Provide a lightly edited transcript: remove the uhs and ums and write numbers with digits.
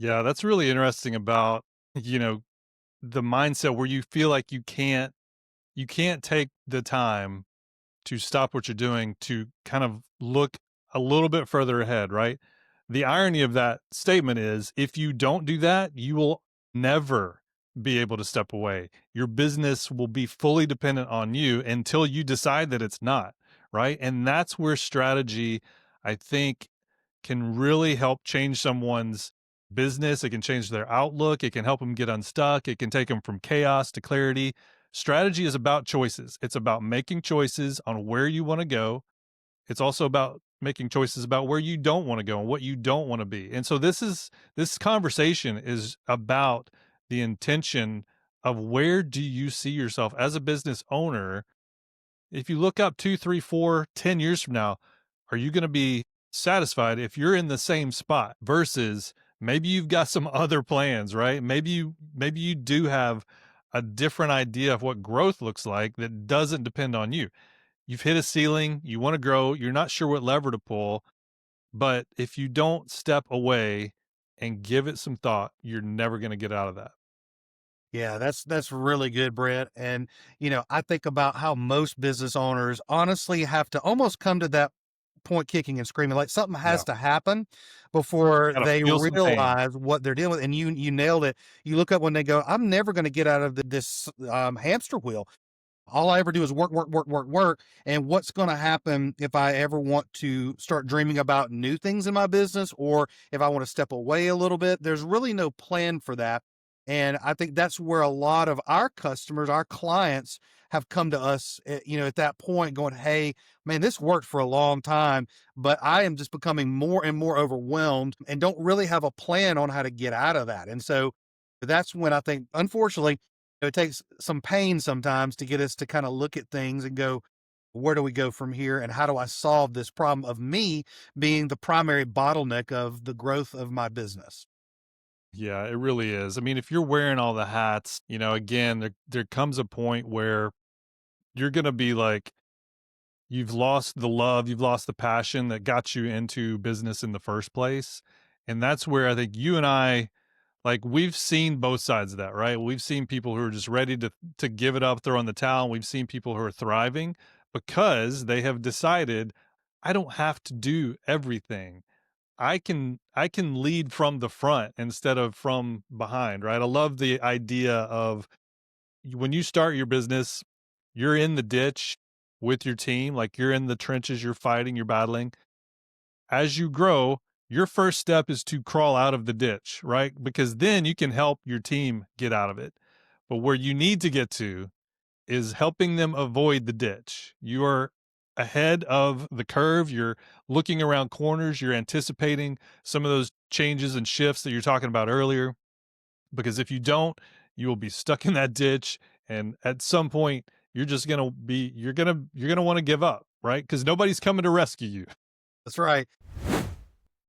Yeah, that's really interesting about, you know, the mindset where you feel like you can't take the time to stop what you're doing to kind of look a little bit further ahead, right? The irony of that statement is if you don't do that, you will never be able to step away. Your business will be fully dependent on you until you decide that it's not, right? And that's where strategy, I think, can really help change someone's business. It can change their outlook. It can help them get unstuck. It can take them from chaos to clarity. Strategy is about choices. It's about making choices on where you want to go. It's also about making choices about where you don't want to go and what you don't want to be. And so this conversation is about the intention of where do you see yourself as a business owner. If you look up 2, 3, 4, 10 years from now, are you going to be satisfied if you're in the same spot versus maybe you've got some other plans, right? Maybe you do have a different idea of what growth looks like that doesn't depend on you. You've hit a ceiling, you want to grow, you're not sure what lever to pull, but if you don't step away and give it some thought, you're never going to get out of that. Yeah, that's really good, Brett. And I think about how most business owners honestly have to almost come to that point kicking and screaming, like something Yeah. has to happen before Got to they feel some pain. realize what they're dealing with. And you nailed it. You look up when they go, I'm never going to get out of this hamster wheel. All I ever do is work, work, work, work, work. And what's going to happen if I ever want to start dreaming about new things in my business, or if I want to step away a little bit? There's really no plan for that. And I think that's where a lot of our customers, our clients, have come to us, at that point going, hey, man, this worked for a long time, but I am just becoming more and more overwhelmed and don't really have a plan on how to get out of that. And so that's when I think, unfortunately, it takes some pain sometimes to get us to kind of look at things and go, where do we go from here? And how do I solve this problem of me being the primary bottleneck of the growth of my business? Yeah, it really is. I mean, if you're wearing all the hats, again, there comes a point where you're gonna be like, you've lost the love, you've lost the passion that got you into business in the first place. And that's where I think you and I, like, we've seen both sides of that, right? We've seen people who are just ready to give it up, throw in the towel. And we've seen people who are thriving because they have decided, I don't have to do everything. I can lead from the front instead of from behind, right? I love the idea of when you start your business, you're in the ditch with your team, like you're in the trenches, you're fighting, you're battling. As you grow, your first step is to crawl out of the ditch, right? Because then you can help your team get out of it. But where you need to get to is helping them avoid the ditch. You are ahead of the curve. You're looking around corners. You're anticipating some of those changes and shifts that you're talking about earlier. Because if you don't, you will be stuck in that ditch. And at some point, you're just gonna be you're gonna want to give up, right? Because nobody's coming to rescue you. That's right.